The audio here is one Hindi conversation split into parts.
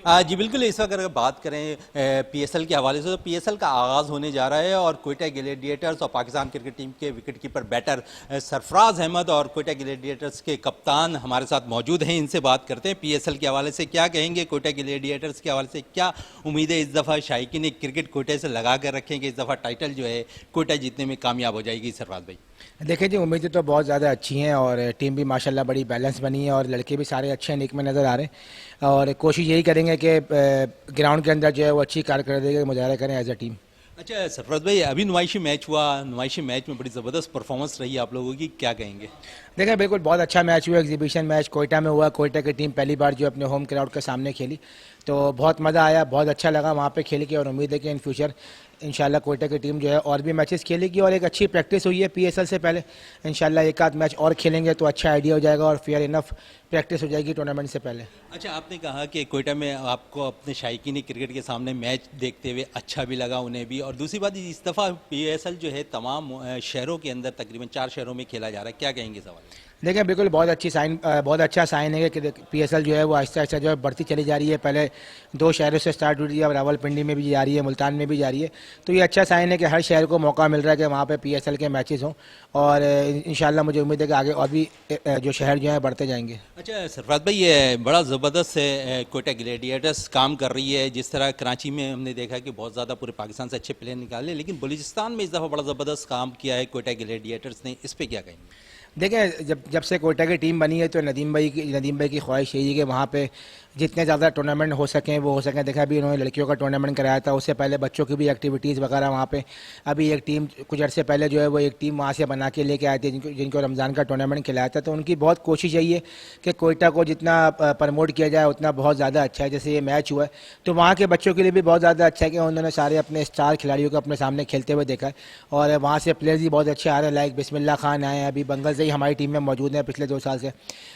जी बिल्कुल, इस वक्त अगर बात करें पीएसएल के हवाले से तो पीएसएल का आगाज़ होने जा रहा है और कोयटा ग्लैडिएटर्स और पाकिस्तान क्रिकेट टीम के wicket keeper batter Sarfaraz Ahmed और कोयटा ग्लैडिएटर्स के कप्तान हमारे साथ मौजूद हैं। इनसे बात करते हैं पीएसएल के हवाले से क्या कहेंगे, कोयटा ग्लैडिएटर्स के हवाले से क्या उम्मीदें इस दफ़ा शायकीन क्रिकेट कोयटे से लगा कर रखेंगे, इस दफ़ा टाइटल जो है कोयटा जीतने में कामयाब हो जाएगी सरफराज भाई? देखिए जी, उम्मीदें तो बहुत ज़्यादा अच्छी हैं और टीम भी माशाल्लाह बड़ी बैलेंस बनी है और लड़के भी सारे अच्छे हैं, निक में नज़र आ रहे हैं और कोशिश यही करेंगे कि ग्राउंड के अंदर जो है वो अच्छी कारकर्दगी का मुजाहरा करें एज अ टीम। अच्छा सरफराज भाई, अभी नुमाइशी मैच हुआ, नुमाइशी मैच में बड़ी ज़बरदस्त परफॉर्मेंस रही आप लोगों की, क्या कहेंगे? देखिए बिल्कुल बहुत अच्छा मैच हुआ, एग्जीबिशन मैच कोयटा में हुआ। कोयटा की टीम पहली बार जो अपने होम क्राउड के सामने खेली तो बहुत मज़ा आया, बहुत अच्छा लगा वहाँ पे खेल के और उम्मीद है कि इन फ्यूचर इंशाल्लाह कोयटा की टीम जो है और भी मैचेस खेलेगी और एक अच्छी प्रैक्टिस हुई है पीएसएल से पहले। इंशाल्लाह एक आध मैच और खेलेंगे तो अच्छा आइडिया हो जाएगा और फेयर इनफ प्रैक्टिस हो जाएगी टूर्नामेंट से पहले। अच्छा, आपने कहा कि कोयटा में आपको अपने शायकीन क्रिकेट के सामने मैच देखते हुए अच्छा भी लगा उन्हें भी, और दूसरी बात इस दफ़ा पीएसएल जो है तमाम शहरों के अंदर तकरीबन 4 शहरों में खेला जा रहा है, क्या कहेंगे सवाल? देखिए बिल्कुल बहुत अच्छा साइन है कि पीएसएल जो है वो आहिस्ता आहिस्ता जो है बढ़ती चली जा रही है। पहले 2 शहरों से स्टार्ट हुई थी, अब रावलपिंडी में भी जा रही है, मुल्तान में भी जा रही है। तो ये अच्छा साइन है कि हर शहर को मौका मिल रहा है कि वहाँ पे पीएसएल के मैचेस हों और इंशाल्लाह मुझे उम्मीद है कि आगे और भी जो शहर जो है बढ़ते जाएंगे। अच्छा सरफराज भाई, ये बड़ा ज़बरदस्त है कोयटा ग्लैडिएटर्स काम कर रही है। जिस तरह कराची में हमने देखा कि बहुत ज़्यादा पूरे पाकिस्तान से अच्छे प्लेयर निकाले, लेकिन बलूचिस्तान में इस दफ़ा बड़ा ज़बरदस्त काम किया है कोयटा ग्लैडिएटर्स ने, इस पर क्या कहेंगे? देखिए जब जब से कोयटा की टीम बनी है तो नदीम भाई की ख्वाहिश यही है कि वहाँ पे जितने ज़्यादा टूर्नामेंट हो सकें वो हो सकें। देखा अभी उन्होंने लड़कियों का टूर्नामेंट कराया था, उससे पहले बच्चों की भी एक्टिविटीज़ वगैरह वहाँ पे अभी एक टीम कुछ अर्से पहले जो है वो एक टीम वहाँ से बना के लेके आए थे जिनको जिनको रमज़ान का टूर्नामेंट खिलाया था। तो उनकी बहुत कोशिश यही है कि कोयटा को जितना प्रमोट किया जाए उतना बहुत ज़्यादा अच्छा है। जैसे ये मैच हुआ है तो वहाँ के बच्चों के लिए भी बहुत ज़्यादा अच्छा है कि उन्होंने सारे अपने स्टार खिलाड़ियों को अपने सामने खेलते हुए देखा है और वहाँ से प्लेयर्स भी बहुत अच्छे आ रहे हैं। लाइक बिस्मिल्लाह खान आए हैं, अभी बंगल से ही हमारी टीम में मौजूद हैं पिछले 2 साल से।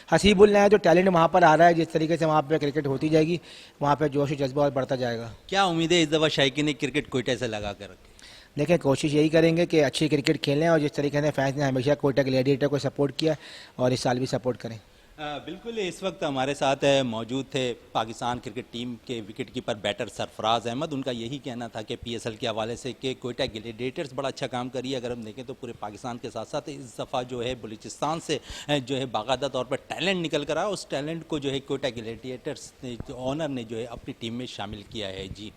हसीबुल नया जो टैलेंट वहाँ पर आ रहा है, जिस तरीके से वहाँ पर क्रिकेट होती जाएगी वहाँ पे जोश और जज्बा और बढ़ता जाएगा। क्या उम्मीद है इस दफ़ा शायकीन क्रिकेट कोयटा से लगा कर रखें? देखिए कोशिश यही करेंगे कि अच्छी क्रिकेट खेलें और जिस तरीके से फैंस ने हमेशा कोयटा ग्लैडिएटर को सपोर्ट किया और इस साल भी सपोर्ट करें। बिल्कुल, इस वक्त हमारे साथ मौजूद थे पाकिस्तान क्रिकेट टीम के wicket keeper batter Sarfaraz Ahmed. उनका यही कहना था कि पीएसएल के हवाले से कि कोयटा ग्लैडिएटर्स बड़ा अच्छा काम करी है। अगर हम देखें तो पूरे पाकिस्तान के साथ साथ इस दफ़ा जो है बलूचिस्तान से जो है बाकायदा तौर पर टैलेंट निकल कर आया, उस टैलेंट को जो है कोयटा ग्लैडिएटर्स ने, जो ऑनर ने जो है अपनी टीम में शामिल किया है। जी।